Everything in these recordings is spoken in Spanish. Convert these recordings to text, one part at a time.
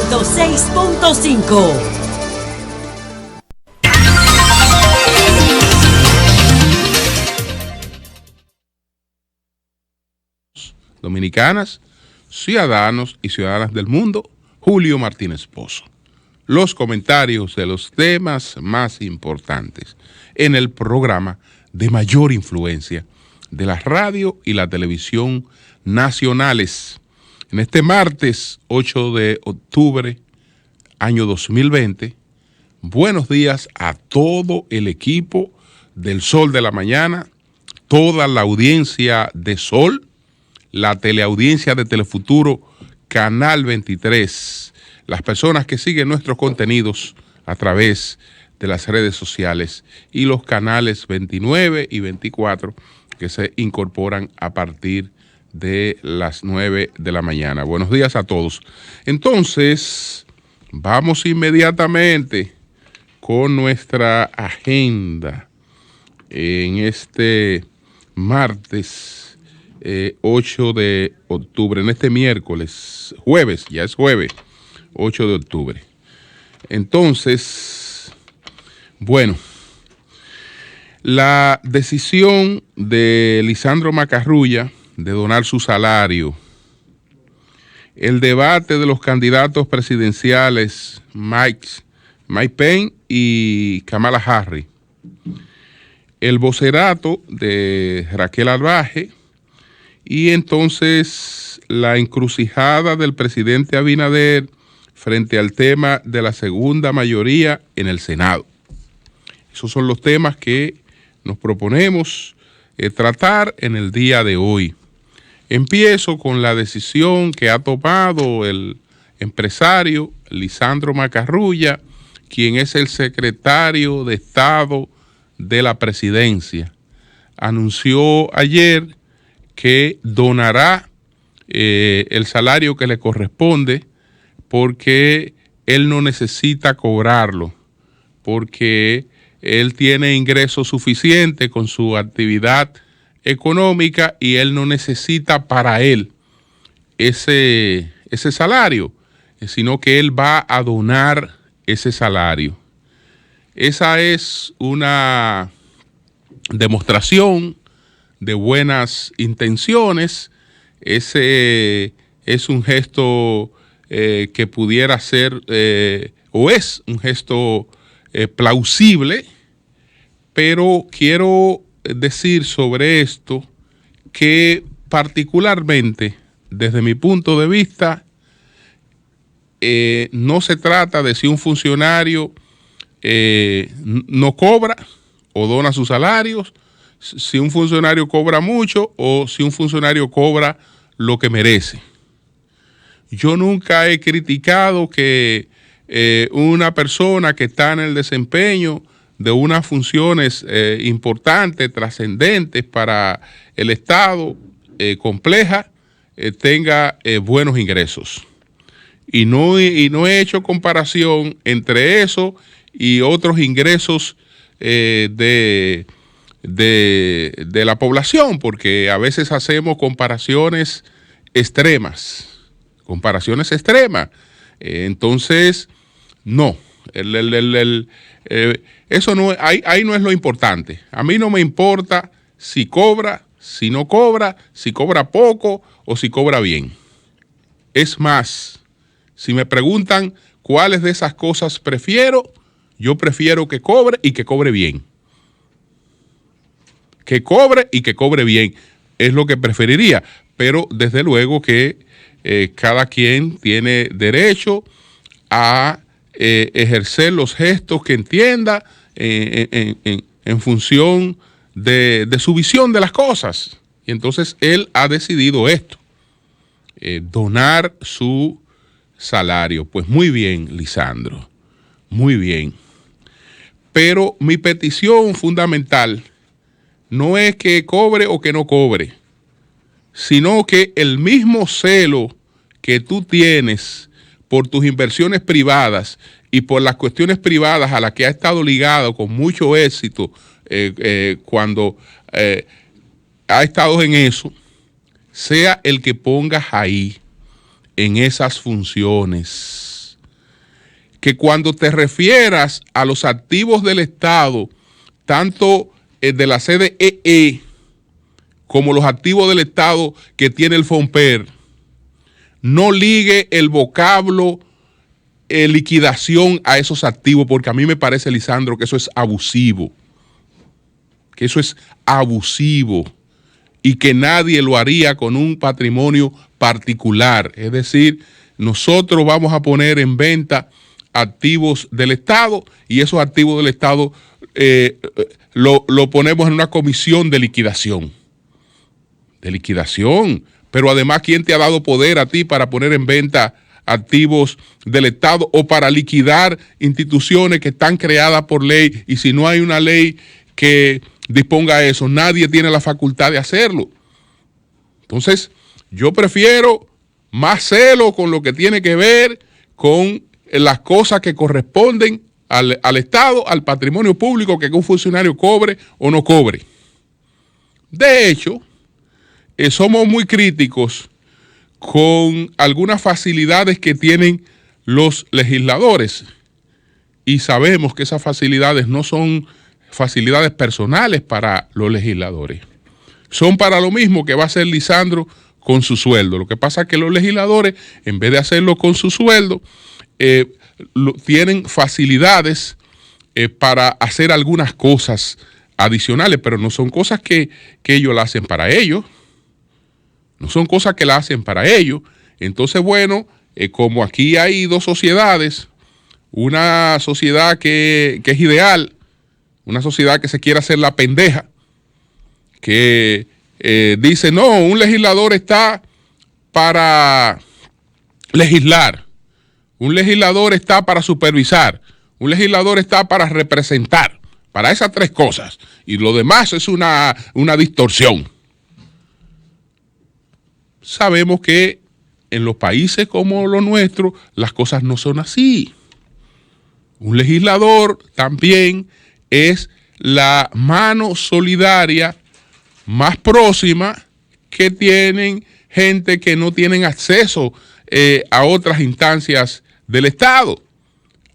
106.5. Dominicanas, ciudadanos y ciudadanas del mundo, Julio Martínez Pozo. Los comentarios de los temas más importantes en el programa de mayor influencia de la radio y la televisión nacionales. En este martes 8 de octubre, año 2020, buenos días a todo el equipo del Sol de la Mañana, toda la audiencia de Sol, la teleaudiencia de Telefuturo, Canal 23, las personas que siguen nuestros contenidos a través de las redes sociales y los canales 29 y 24 que se incorporan a partir de las 9 de la mañana. Buenos días a todos. Entonces, vamos inmediatamente con nuestra agenda en este martes 8 de octubre, en este miércoles, jueves, ya es jueves, 8 de octubre. Entonces, bueno, la decisión de Lisandro Macarrulla de donar su salario, el debate de los candidatos presidenciales Mike Pence y Kamala Harris, el vocerato de Raquel Arbaje, y entonces la encrucijada del presidente Abinader frente al tema de la segunda mayoría en el Senado. Esos son los temas que nos proponemos tratar en el día de hoy. Empiezo con la decisión que ha tomado el empresario Lisandro Macarrulla, quien es el secretario de Estado de la Presidencia. Anunció ayer que donará el salario que le corresponde porque él no necesita cobrarlo, porque él tiene ingresos suficientes con su actividad económica y él no necesita para él ese salario, sino que él va a donar ese salario. Esa es una demostración de buenas intenciones. Ese es un gesto que pudiera ser o es un gesto plausible, pero quiero decir sobre esto que particularmente desde mi punto de vista no se trata de si un funcionario no cobra o dona sus salarios, si un funcionario cobra mucho o si un funcionario cobra lo que merece. Yo nunca he criticado que una persona que está en el desempeño de unas funciones importantes, trascendentes para el Estado, complejas, tenga buenos ingresos. Y no he hecho comparación entre eso y otros ingresos de la población, porque a veces hacemos comparaciones extremas. Entonces, no. Eso no, ahí no es lo importante. A mí no me importa si cobra, si no cobra, si cobra poco o si cobra bien. Es más, si me preguntan cuáles de esas cosas prefiero, yo prefiero que cobre y que cobre bien. Que cobre y que cobre bien es lo que preferiría, pero desde luego que cada quien tiene derecho a ejercer los gestos que entienda en función de su visión de las cosas. Y entonces él ha decidido esto, donar su salario. Pues muy bien, Lisandro, muy bien. Pero mi petición fundamental no es que cobre o que no cobre, sino que el mismo celo que tú tienes por tus inversiones privadas y por las cuestiones privadas a las que ha estado ligado con mucho éxito cuando ha estado en eso, sea el que pongas ahí, en esas funciones. que cuando te refieras a los activos del Estado, tanto de la CDEE como los activos del Estado que tiene el FONPER, no ligue el vocablo liquidación a esos activos, porque a mí me parece, Lisandro, que eso es abusivo. Que eso es abusivo y que nadie lo haría con un patrimonio particular. Es decir, nosotros vamos a poner en venta activos del Estado y esos activos del Estado lo ponemos en una comisión de liquidación. De liquidación. Pero además, ¿quién te ha dado poder a ti para poner en venta activos del Estado o para liquidar instituciones que están creadas por ley? Y si no hay una ley que disponga eso, nadie tiene la facultad de hacerlo. Entonces, yo prefiero más celo con lo que tiene que ver con las cosas que corresponden al Estado, al patrimonio público, que un funcionario cobre o no cobre. De hecho, somos muy críticos con algunas facilidades que tienen los legisladores y sabemos que esas facilidades no son facilidades personales para los legisladores. Son para lo mismo que va a hacer Lisandro con su sueldo. Lo que pasa es que los legisladores, en vez de hacerlo con su sueldo, tienen facilidades para hacer algunas cosas adicionales, pero no son cosas que ellos la hacen para ellos. No son cosas que la hacen para ellos. Entonces, bueno, como aquí hay dos sociedades, una sociedad que es ideal, una sociedad que se quiere hacer la pendeja, que dice, no, un legislador está para legislar, un legislador está para supervisar, un legislador está para representar, para esas tres cosas, y lo demás es una distorsión. Sabemos que en los países como los nuestros, las cosas no son así. Un legislador también es la mano solidaria más próxima que tienen gente que no tienen acceso a otras instancias del Estado.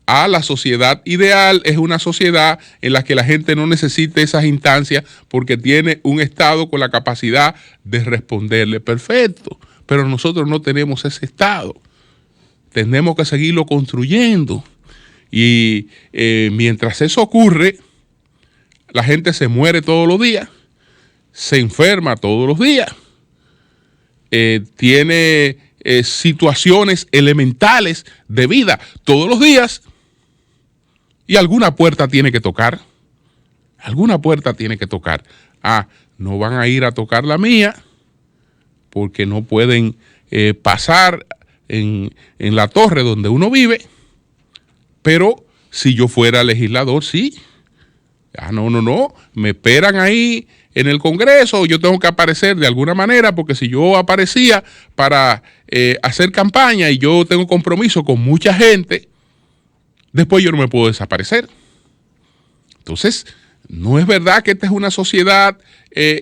La sociedad ideal es una sociedad en la que la gente no necesite esas instancias porque tiene un Estado con la capacidad de responderle perfecto. Pero nosotros no tenemos ese Estado. Tenemos que seguirlo construyendo. Y mientras eso ocurre, la gente se muere todos los días, se enferma todos los días, tiene situaciones elementales de vida todos los días y alguna puerta tiene que tocar. Alguna puerta tiene que tocar. No van a ir a tocar la mía porque no pueden pasar en la torre donde uno vive, pero si yo fuera legislador, sí. No, me esperan ahí en el Congreso, yo tengo que aparecer de alguna manera, porque si yo aparecía para hacer campaña y yo tengo compromiso con mucha gente, después yo no me puedo desaparecer. Entonces, no es verdad que esta es una sociedad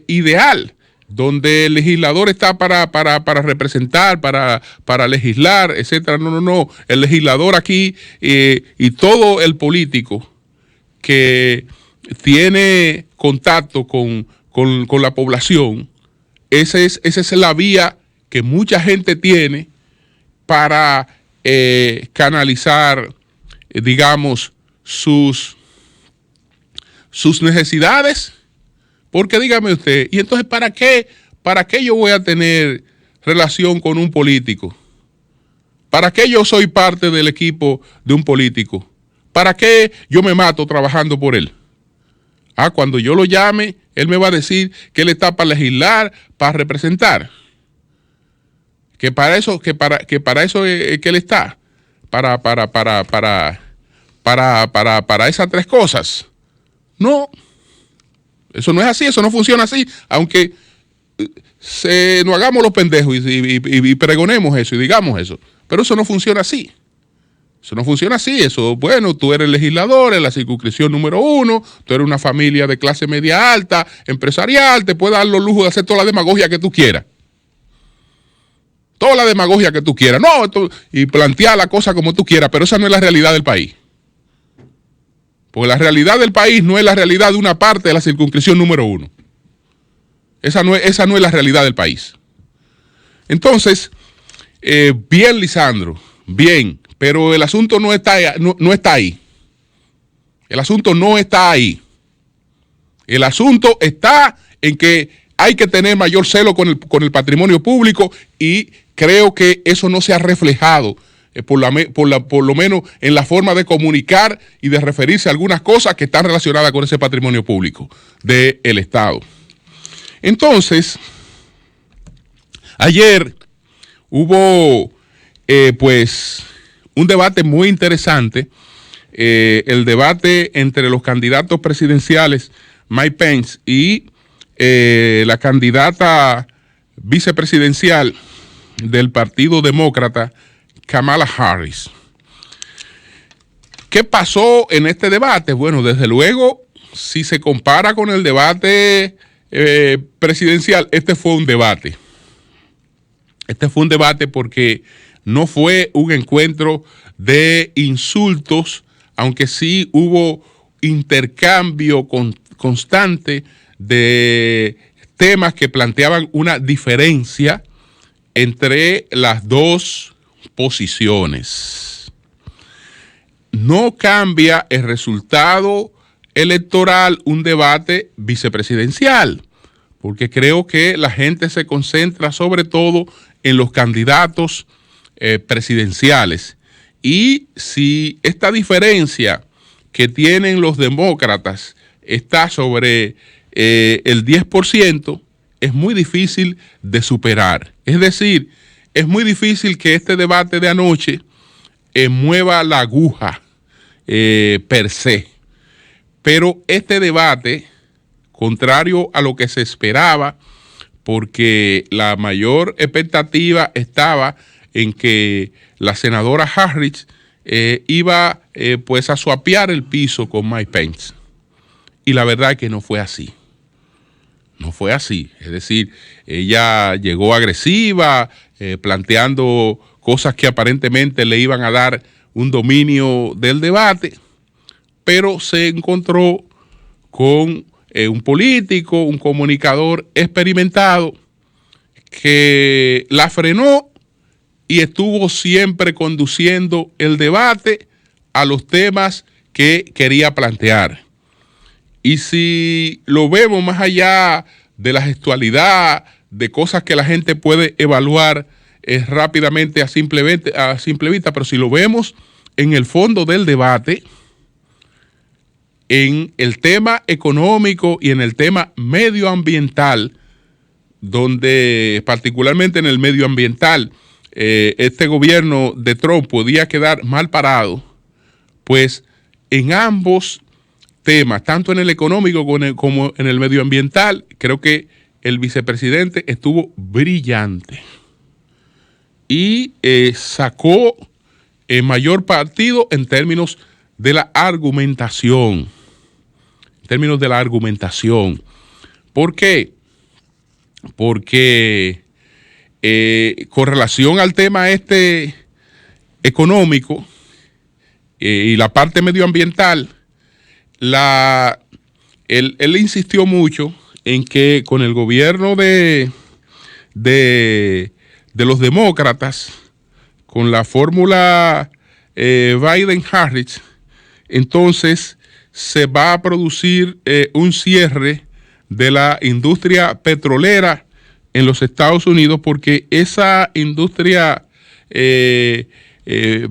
ideal, donde el legislador está para representar, para legislar, etcétera. No. El legislador aquí y todo el político que tiene contacto con la población, esa es la vía que mucha gente tiene para canalizar, digamos, sus necesidades. Porque dígame usted, ¿y entonces para qué yo voy a tener relación con un político? ¿Para qué yo soy parte del equipo de un político? ¿Para qué yo me mato trabajando por él? Cuando yo lo llame, él me va a decir que él está para legislar, para representar. Que para eso es que él está. Para esas tres cosas. No. Eso no es así, eso no funciona así, aunque nos hagamos los pendejos y pregonemos eso y digamos eso, pero eso no funciona así. Eso no funciona así, eso, bueno, tú eres legislador en la circunscripción número 1, tú eres una familia de clase media alta, empresarial, te puedes dar los lujos de hacer toda la demagogia que tú quieras. toda la demagogia que tú quieras, no, y plantear la cosa como tú quieras, pero esa no es la realidad del país. Porque la realidad del país no es la realidad de una parte de la circunscripción número 1. Esa no es la realidad del país. Entonces, bien, Lisandro, bien, pero el asunto no está ahí. El asunto no está ahí. El asunto está en que hay que tener mayor celo con el patrimonio público, y creo que eso no se ha reflejado por lo menos en la forma de comunicar y de referirse a algunas cosas que están relacionadas con ese patrimonio público del Estado. Entonces, ayer hubo pues un debate muy interesante, el debate entre los candidatos presidenciales Mike Pence y la candidata vicepresidencial del Partido Demócrata, Kamala Harris. ¿Qué pasó en este debate? Bueno, desde luego, si se compara con el debate presidencial, este fue un debate. Este fue un debate porque no fue un encuentro de insultos, aunque sí hubo intercambio constante de temas que planteaban una diferencia entre las dos posiciones. No cambia el resultado electoral un debate vicepresidencial, porque creo que la gente se concentra sobre todo en los candidatos presidenciales. Y si esta diferencia que tienen los demócratas está sobre el 10%, es muy difícil de superar. Es decir, es muy difícil que este debate de anoche mueva la aguja per se. Pero este debate, contrario a lo que se esperaba, porque la mayor expectativa estaba en que la senadora Harris iba pues a suapear el piso con Mike Pence. Y la verdad es que no fue así. No fue así. Es decir, ella llegó agresiva, planteando cosas que aparentemente le iban a dar un dominio del debate, pero se encontró con un político, un comunicador experimentado que la frenó y estuvo siempre conduciendo el debate a los temas que quería plantear. Y si lo vemos más allá de la gestualidad, de cosas que la gente puede evaluar rápidamente a simple vista, pero si lo vemos en el fondo del debate, en el tema económico y en el tema medioambiental, donde particularmente en el medioambiental este gobierno de Trump podía quedar mal parado, pues en ambos temas, tanto en el económico como en el medioambiental, creo que el vicepresidente estuvo brillante y sacó mayor partido en términos de la argumentación. ¿Por qué? Porque con relación al tema económico y la parte medioambiental, él insistió mucho en que con el gobierno de los demócratas, con la fórmula Biden-Harris, entonces se va a producir un cierre de la industria petrolera en los Estados Unidos, porque esa industria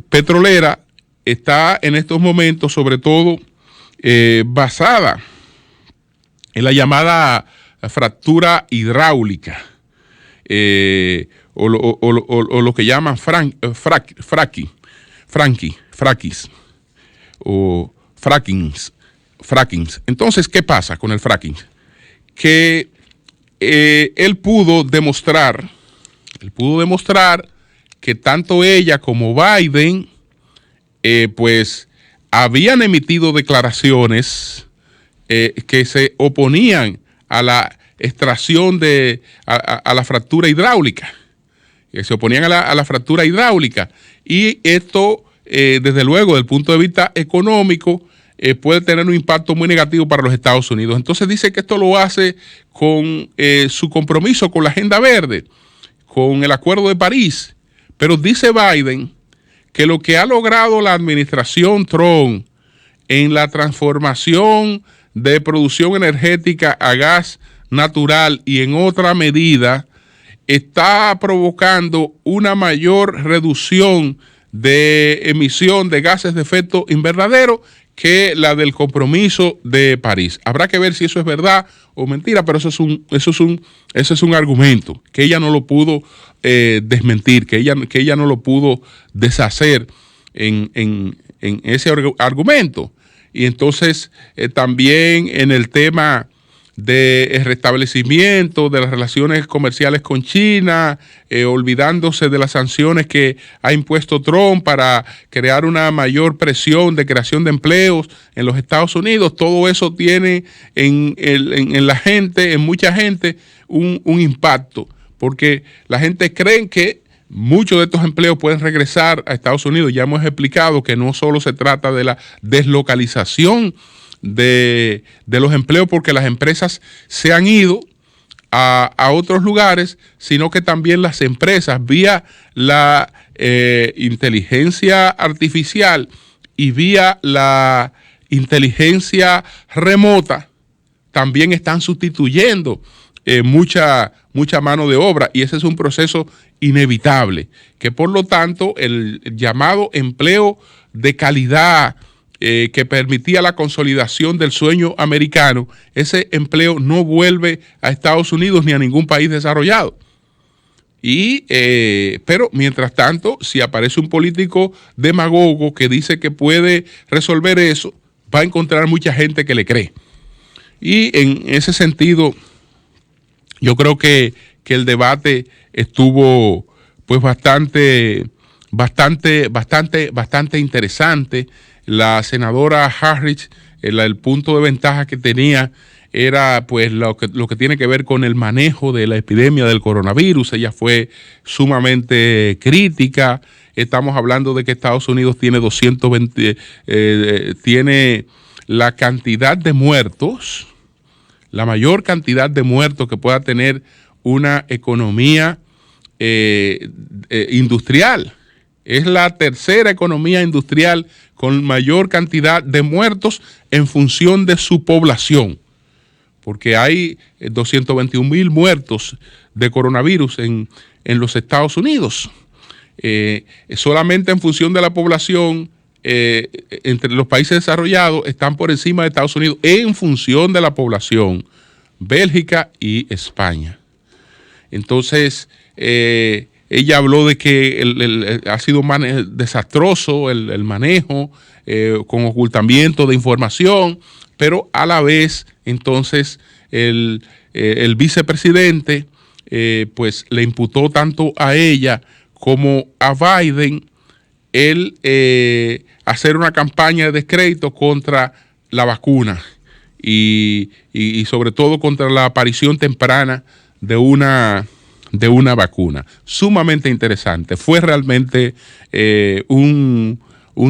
petrolera está en estos momentos sobre todo basada en la llamada fractura hidráulica, o lo que llaman frackings o frackings. Entonces, ¿qué pasa con el fracking? Que él pudo demostrar que tanto ella como Biden pues habían emitido declaraciones que se oponían a la extracción a la fractura hidráulica. que se oponían a la fractura hidráulica. Y esto, desde luego, desde el punto de vista económico, puede tener un impacto muy negativo para los Estados Unidos. Entonces dice que esto lo hace con su compromiso con la Agenda Verde, con el Acuerdo de París. Pero dice Biden que lo que ha logrado la administración Trump en la transformación de producción energética a gas natural y en otra medida está provocando una mayor reducción de emisión de gases de efecto invernadero que la del compromiso de París. Habrá que ver si eso es verdad o mentira, pero eso es un argumento que ella no lo pudo desmentir, que ella no lo pudo deshacer en ese argumento. Y entonces también en el tema del restablecimiento de las relaciones comerciales con China, olvidándose de las sanciones que ha impuesto Trump para crear una mayor presión de creación de empleos en los Estados Unidos. Todo eso tiene en la gente, en mucha gente, un impacto, porque la gente cree que muchos de estos empleos pueden regresar a Estados Unidos. Ya hemos explicado que no solo se trata de la deslocalización de los empleos porque las empresas se han ido a otros lugares, sino que también las empresas vía la inteligencia artificial y vía la inteligencia remota también están sustituyendo mucha mano de obra, y ese es un proceso inevitable, que por lo tanto el llamado empleo de calidad que permitía la consolidación del sueño americano, ese empleo no vuelve a Estados Unidos ni a ningún país desarrollado. Pero mientras tanto, si aparece un político demagogo que dice que puede resolver eso, va a encontrar mucha gente que le cree. Y en ese sentido, yo creo que el debate estuvo pues bastante interesante. La senadora Harris, el punto de ventaja que tenía era pues lo que tiene que ver con el manejo de la epidemia del coronavirus. Ella fue sumamente crítica. Estamos hablando de que Estados Unidos tiene 220, tiene la cantidad de muertos, la mayor cantidad de muertos que pueda tener una economía industrial. Es la tercera economía industrial con mayor cantidad de muertos en función de su población, porque hay 221,000 muertos de coronavirus en los Estados Unidos. Solamente en función de la población, entre los países desarrollados están por encima de Estados Unidos en función de la población, Bélgica y España. Entonces, ella habló de que ha sido desastroso el manejo, con ocultamiento de información, pero a la vez, entonces, el vicepresidente pues le imputó tanto a ella como a Biden el hacer una campaña de descrédito contra la vacuna y sobre todo contra la aparición temprana de una vacuna. Sumamente interesante. Fue realmente un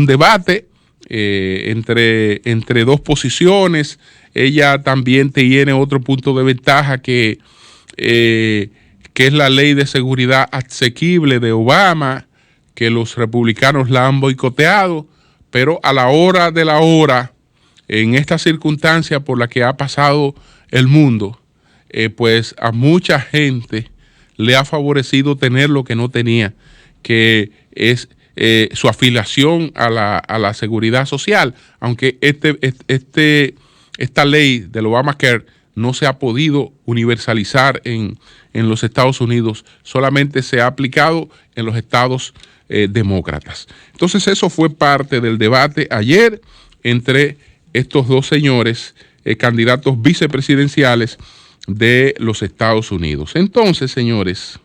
debate entre dos posiciones. Ella también tiene otro punto de ventaja que es la ley de seguridad asequible de Obama, que los republicanos la han boicoteado, pero a la hora de la hora, en esta circunstancia por la que ha pasado el mundo, pues a mucha gente le ha favorecido tener lo que no tenía, que es su afiliación a la seguridad social, aunque esta ley del Obamacare no se ha podido universalizar en los Estados Unidos, solamente se ha aplicado en los estados demócratas. Entonces eso fue parte del debate ayer entre estos dos señores, candidatos vicepresidenciales de los Estados Unidos. Entonces, señores,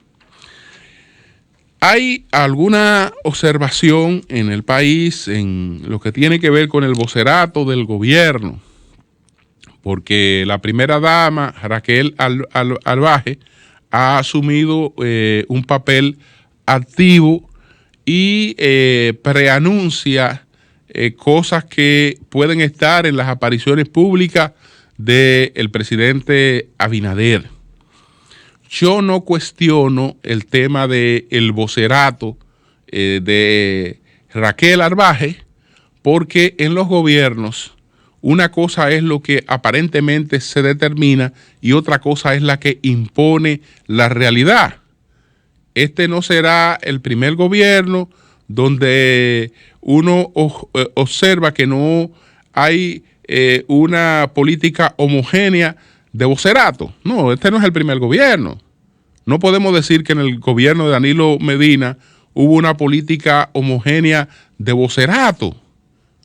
¿hay alguna observación en el país en lo que tiene que ver con el vocerato del gobierno? Porque la primera dama, Raquel Arbaje, ha asumido un papel activo y preanuncia cosas que pueden estar en las apariciones públicas del presidente Abinader. Yo no cuestiono el tema del vocerato de Raquel Arbaje, porque en los gobiernos una cosa es lo que aparentemente se determina y otra cosa es la que impone la realidad. Este no será el primer gobierno donde uno observa que no hay una política homogénea de vocerato. No, este no es el primer gobierno. No podemos decir que en el gobierno de Danilo Medina hubo una política homogénea de vocerato.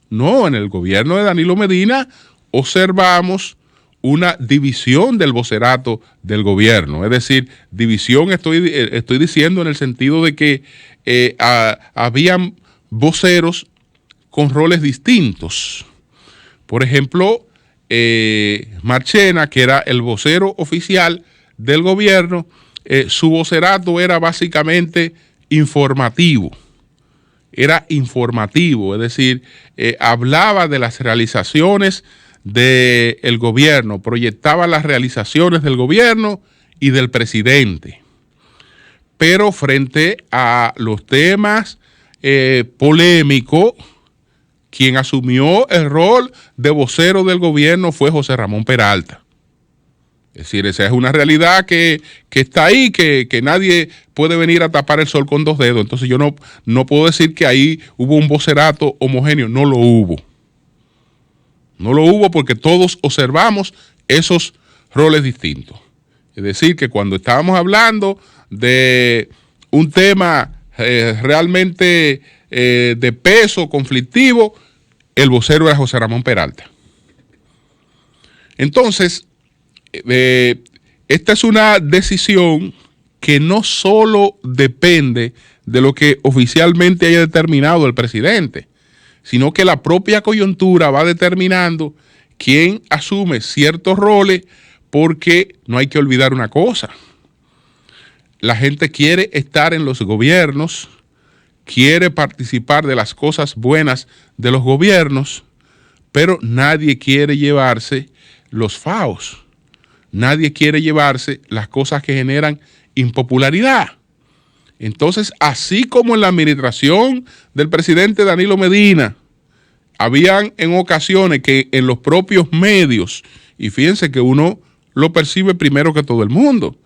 No, en el gobierno de Danilo Medina observamos una división del vocerato del gobierno. Es decir, división estoy diciendo en el sentido de que habían voceros con roles distintos. Por ejemplo, Marchena, que era el vocero oficial del gobierno, su vocerato era básicamente informativo. Era informativo, es decir, hablaba de las realizaciones del gobierno, proyectaba las realizaciones del gobierno y del presidente. Pero frente a los temas polémicos, quien asumió el rol de vocero del gobierno fue José Ramón Peralta. Es decir, esa es una realidad que está ahí, que nadie puede venir a tapar el sol con dos dedos. Entonces yo no puedo decir que ahí hubo un vocerato homogéneo. No lo hubo. No lo hubo porque todos observamos esos roles distintos. Es decir, que cuando estábamos hablando de un tema realmente de peso conflictivo, el vocero era José Ramón Peralta. Entonces, esta es una decisión que no solo depende de lo que oficialmente haya determinado el presidente, sino que la propia coyuntura va determinando quién asume ciertos roles, porque no hay que olvidar una cosa. La gente quiere estar en los gobiernos, quiere participar de las cosas buenas de los gobiernos, pero nadie quiere llevarse los faos. Nadie quiere llevarse las cosas que generan impopularidad. Entonces, así como en la administración del presidente Danilo Medina, habían en ocasiones que en los propios medios, y fíjense que uno lo percibe primero que todo el mundo,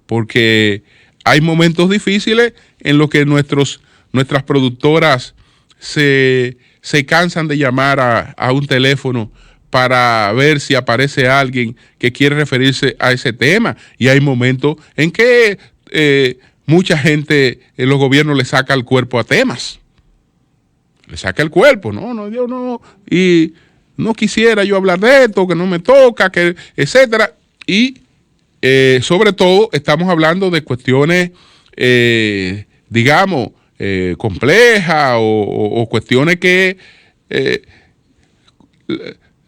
porque hay momentos difíciles en los que nuestras productoras se cansan de llamar a un teléfono para ver si aparece alguien que quiere referirse a ese tema. Y hay momentos en que mucha gente en los gobiernos le saca el cuerpo a temas. Le saca el cuerpo, yo no, y no quisiera yo hablar de esto, que no me toca, que etcétera. Y sobre todo estamos hablando de cuestiones, digamos, complejas o cuestiones que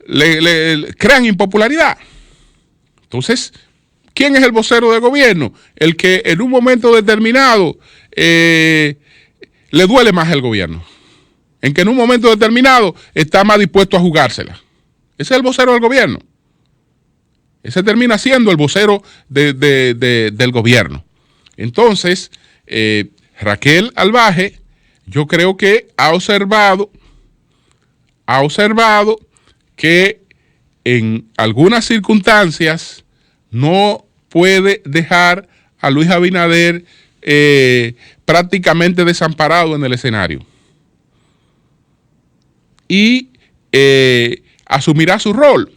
le crean impopularidad. Entonces, ¿quién es el vocero del gobierno? El que en un momento determinado le duele más al gobierno. En que en un momento determinado está más dispuesto a jugársela. Ese es el vocero del gobierno. Ese termina siendo el vocero del gobierno. Entonces, Raquel Arbaje, yo creo que ha observado que en algunas circunstancias no puede dejar a Luis Abinader prácticamente desamparado en el escenario. Y asumirá su rol.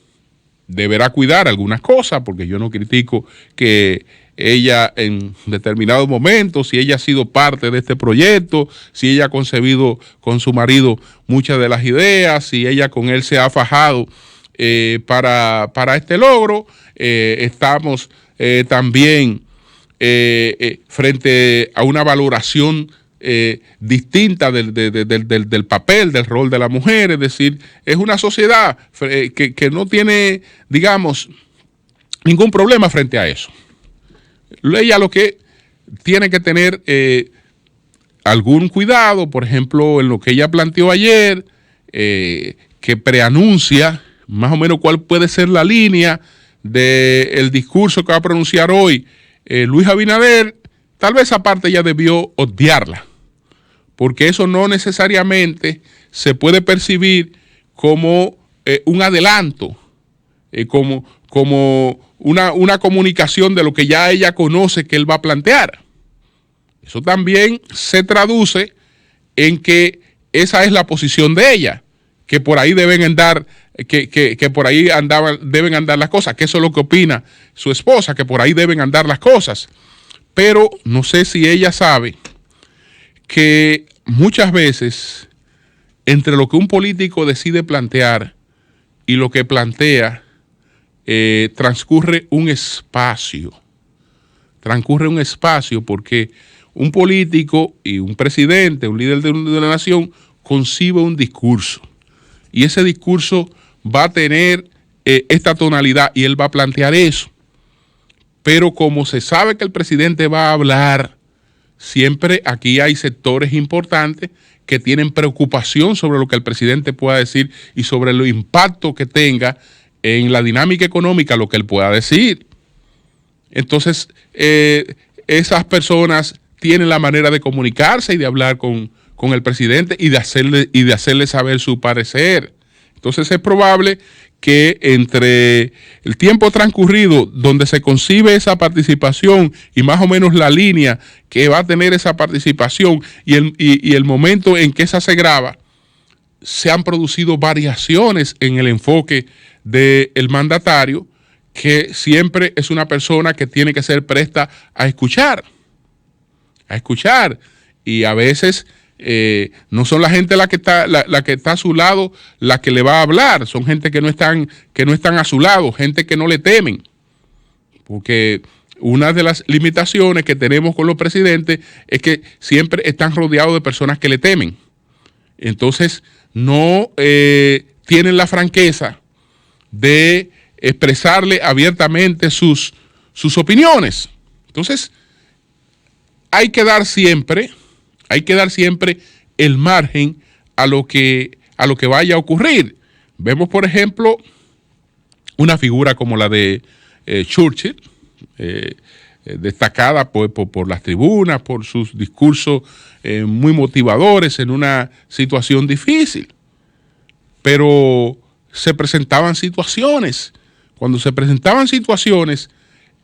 Deberá cuidar algunas cosas, porque yo no critico que ella en determinados momentos, si ella ha sido parte de este proyecto, si ella ha concebido con su marido muchas de las ideas, si ella con él se ha fajado para este logro. Estamos también frente a una valoración distinta del papel, del rol de la mujer. Es decir, es una sociedad que no tiene, digamos, ningún problema frente a eso. Ella lo que tiene que tener algún cuidado, por ejemplo, en lo que ella planteó ayer, que preanuncia más o menos cuál puede ser la línea del discurso que va a pronunciar hoy Luis Abinader. Tal vez esa parte ella debió obviarla, porque eso no necesariamente se puede percibir como un adelanto, como una comunicación de lo que ya ella conoce que él va a plantear. Eso también se traduce en que esa es la posición de ella, que por ahí deben andar, que por ahí deben andar las cosas, que eso es lo que opina su esposa, que por ahí deben andar las cosas. Pero no sé si ella sabe que muchas veces entre lo que un político decide plantear y lo que plantea transcurre un espacio. Transcurre un espacio porque un político y un presidente, un líder de la nación, concibe un discurso. Y ese discurso va a tener esta tonalidad y él va a plantear eso. Pero como se sabe que el presidente va a hablar, siempre aquí hay sectores importantes que tienen preocupación sobre lo que el presidente pueda decir y sobre el impacto que tenga en la dinámica económica lo que él pueda decir. Entonces, esas personas tienen la manera de comunicarse y de hablar con el presidente y de hacerle saber su parecer. Entonces es probable que entre el tiempo transcurrido donde se concibe esa participación y más o menos la línea que va a tener esa participación y el momento en que esa se graba, se han producido variaciones en el enfoque del mandatario, que siempre es una persona que tiene que ser presta a escuchar. Y a veces no son la gente la que está a su lado la que le va a hablar, son gente que no están a su lado, gente que no le temen, porque una de las limitaciones que tenemos con los presidentes es que siempre están rodeados de personas que le temen. Entonces no tienen la franqueza de expresarle abiertamente sus opiniones. Entonces hay que dar siempre el margen a lo que vaya a ocurrir. Vemos, por ejemplo, una figura como la de Churchill, destacada por las tribunas, por sus discursos muy motivadores en una situación difícil. Pero se presentaban situaciones. Cuando se presentaban situaciones,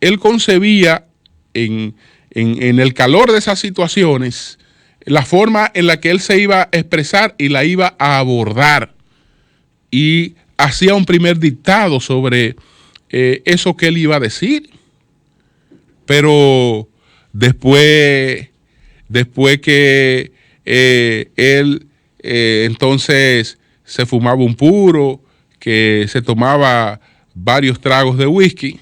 él concebía en el calor de esas situaciones la forma en la que él se iba a expresar y la iba a abordar, y hacía un primer dictado sobre eso que él iba a decir. Pero después que él entonces se fumaba un puro, que se tomaba varios tragos de whisky,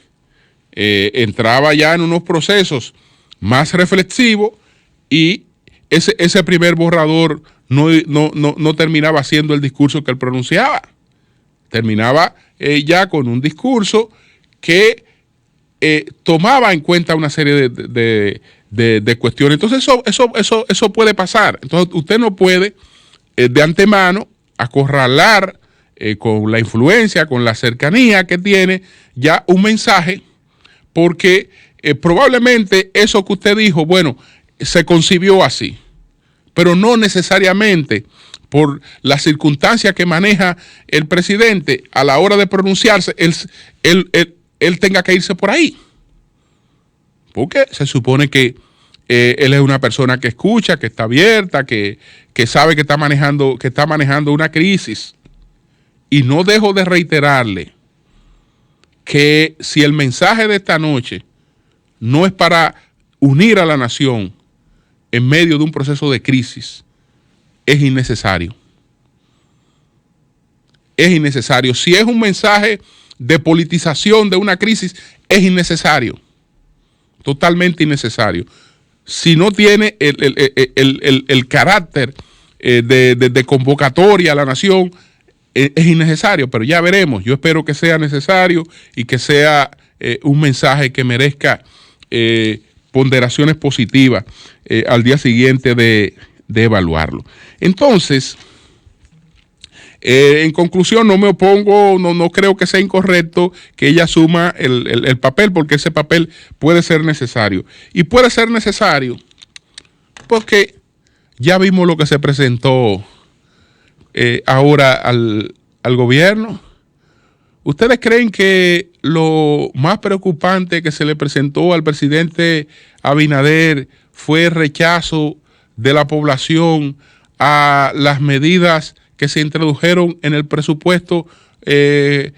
entraba ya en unos procesos más reflexivos, y ese primer borrador no terminaba siendo el discurso que él pronunciaba. Terminaba ya con un discurso que tomaba en cuenta una serie de cuestiones. Entonces eso puede pasar. Entonces usted no puede de antemano acorralar con la influencia, con la cercanía que tiene ya un mensaje, porque probablemente eso que usted dijo, bueno, se concibió así, pero no necesariamente por las circunstancias que maneja el presidente a la hora de pronunciarse, él tenga que irse por ahí. Porque se supone que él es una persona que escucha, que está abierta, que sabe que está manejando una crisis. Y no dejo de reiterarle que si el mensaje de esta noche no es para unir a la nación en medio de un proceso de crisis, es innecesario. Es innecesario. Si es un mensaje de politización de una crisis, es innecesario. Totalmente innecesario. Si no tiene el carácter de convocatoria a la nación, es innecesario, pero ya veremos. Yo espero que sea necesario y que sea un mensaje que merezca ponderaciones positivas al día siguiente de evaluarlo. Entonces, en conclusión, no me opongo, no creo que sea incorrecto que ella asuma el papel, porque ese papel puede ser necesario. Y puede ser necesario porque ya vimos lo que se presentó ahora al gobierno. ¿Ustedes creen que lo más preocupante que se le presentó al presidente Abinader fue el rechazo de la población a las medidas que se introdujeron en el presupuesto del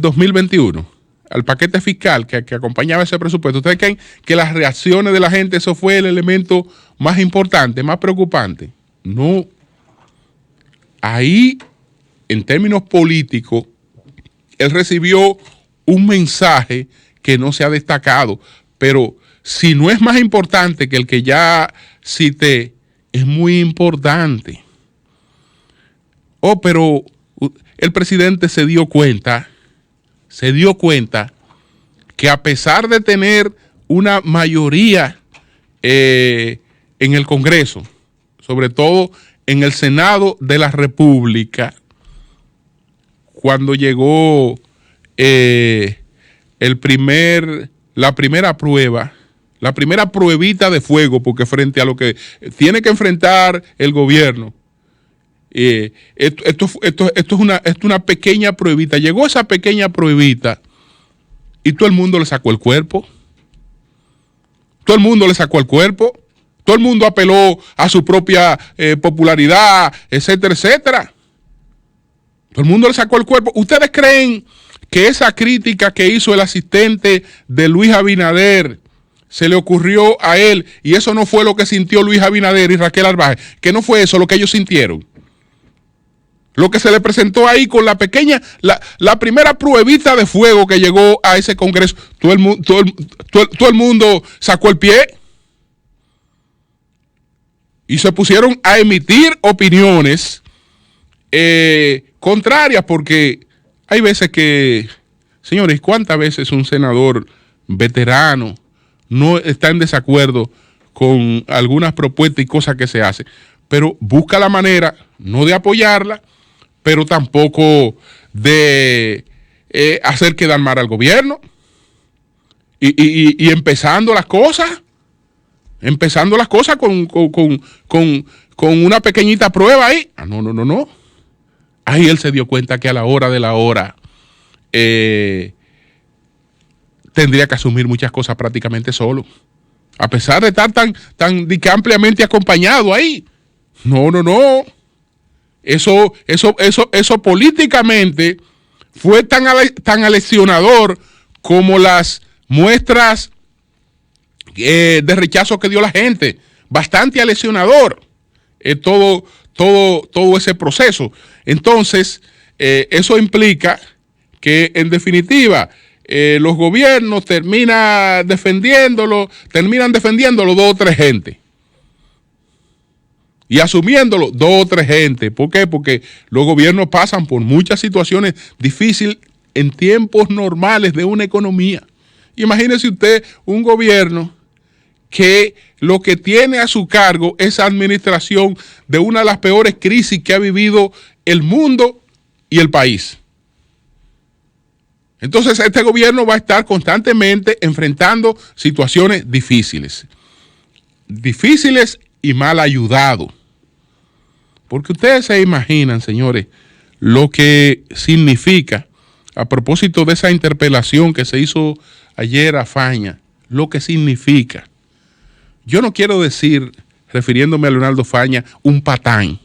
2021, al paquete fiscal que acompañaba ese presupuesto? ¿Ustedes creen que las reacciones de la gente, eso fue el elemento más importante, más preocupante? No. Ahí, en términos políticos, él recibió un mensaje que no se ha destacado, pero si no es más importante que el que ya cité, es muy importante. Pero el presidente se dio cuenta que a pesar de tener una mayoría en el Congreso, sobre todo en el Senado de la República, cuando llegó la primera prueba, la primera pruebita de fuego, porque frente a lo que tiene que enfrentar el gobierno, esto es una pequeña pruebita. Llegó esa pequeña pruebita y todo el mundo le sacó el cuerpo. Todo el mundo le sacó el cuerpo. Todo el mundo apeló a su propia popularidad, etcétera, etcétera. Todo el mundo le sacó el cuerpo. ¿Ustedes creen que esa crítica que hizo el asistente de Luis Abinader se le ocurrió a él y eso no fue lo que sintió Luis Abinader y Raquel Arbaje? Que no fue eso lo que ellos sintieron. Lo que se le presentó ahí con la primera pruebita de fuego que llegó a ese Congreso, todo el mundo sacó el pie y se pusieron a emitir opiniones contrarias, porque hay veces que, señores, ¿cuántas veces un senador veterano no está en desacuerdo con algunas propuestas y cosas que se hacen? Pero busca la manera, no de apoyarla, pero tampoco de hacer quedar mal al gobierno. Y empezando las cosas con una pequeñita prueba ahí. No. Ahí él se dio cuenta que a la hora de la hora tendría que asumir muchas cosas prácticamente solo. A pesar de estar tan ampliamente acompañado ahí. No. Eso políticamente fue tan aleccionador como las muestras de rechazo que dio la gente. Bastante aleccionador todo ese proceso. Entonces, eso implica que, en definitiva, los gobiernos terminan defendiéndolo dos o tres gente. Y asumiéndolo dos o tres gente. ¿Por qué? Porque los gobiernos pasan por muchas situaciones difíciles en tiempos normales de una economía. Imagínese usted un gobierno que lo que tiene a su cargo es administración de una de las peores crisis que ha vivido el mundo y el país. Entonces este gobierno va a estar constantemente enfrentando situaciones difíciles y mal ayudado. Porque ustedes se imaginan, señores, lo que significa, a propósito de esa interpelación que se hizo ayer a Faña, lo que significa. Yo no quiero decir, refiriéndome a Leonardo Faña, un patán.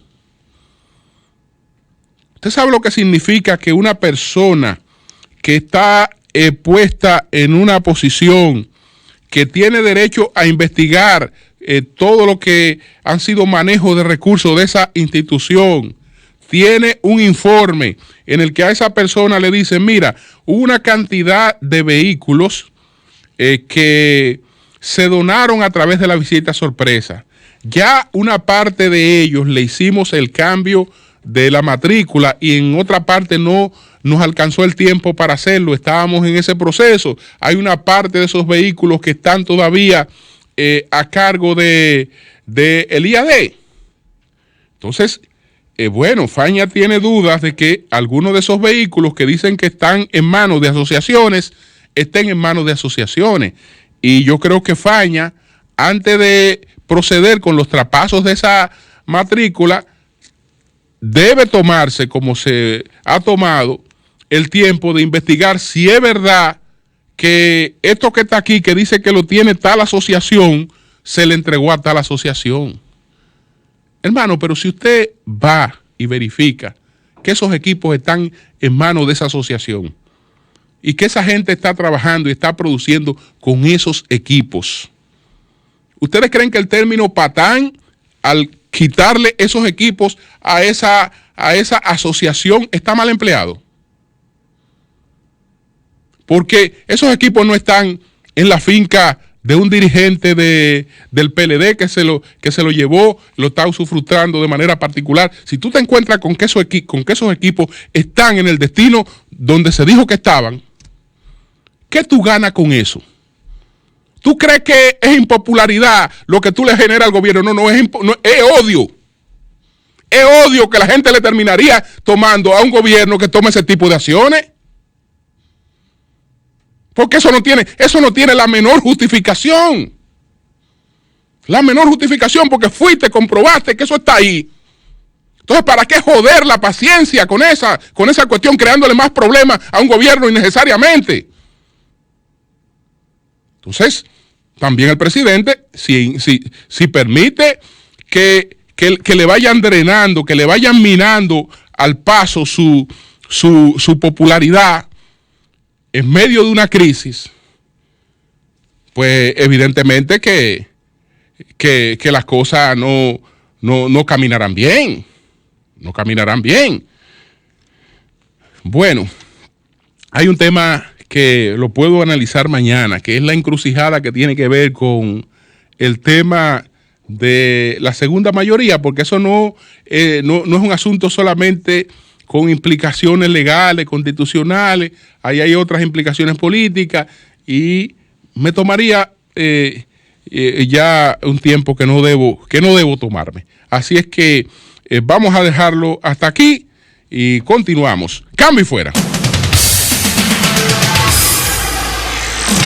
Usted sabe lo que significa que una persona que está puesta en una posición que tiene derecho a investigar todo lo que han sido manejos de recursos de esa institución, tiene un informe en el que a esa persona le dicen, mira, una cantidad de vehículos que se donaron a través de la visita sorpresa. Ya una parte de ellos le hicimos el cambio de la matrícula y en otra parte no nos alcanzó el tiempo para hacerlo, estábamos en ese proceso. Hay una parte de esos vehículos que están todavía a cargo de el IAD. Entonces, bueno, Faña tiene dudas de que algunos de esos vehículos que dicen que están en manos de asociaciones, estén en manos de asociaciones. Y yo creo que Faña, antes de proceder con los traspasos de esa matrícula, debe tomarse, como se ha tomado, el tiempo de investigar si es verdad que esto que está aquí, que dice que lo tiene tal asociación, se le entregó a tal asociación. Hermano, pero si usted va y verifica que esos equipos están en manos de esa asociación y que esa gente está trabajando y está produciendo con esos equipos, ¿ustedes creen que el término patán, al quitarle esos equipos a esa asociación, está mal empleado? Porque esos equipos no están en la finca de un dirigente del PLD que se lo llevó, lo está usufructando de manera particular. Si tú te encuentras con que esos equipos están en el destino donde se dijo que estaban, ¿qué tú ganas con eso? ¿Tú crees que es impopularidad lo que tú le generas al gobierno? No, es odio. Es odio que la gente le terminaría tomando a un gobierno que tome ese tipo de acciones. Porque eso no tiene la menor justificación. La menor justificación, porque fuiste, comprobaste que eso está ahí. Entonces, ¿para qué joder la paciencia con esa cuestión, creándole más problemas a un gobierno innecesariamente? Entonces, también el presidente, si permite que le vayan drenando, que le vayan minando al paso su popularidad en medio de una crisis, pues evidentemente que las cosas no caminarán bien. No caminarán bien. Bueno, hay un tema que lo puedo analizar mañana, que es la encrucijada que tiene que ver con el tema de la segunda mayoría, porque eso no es un asunto solamente con implicaciones legales, constitucionales, ahí hay otras implicaciones políticas y me tomaría ya un tiempo que no debo tomarme. Así es que vamos a dejarlo hasta aquí y continuamos. Cambio y fuera.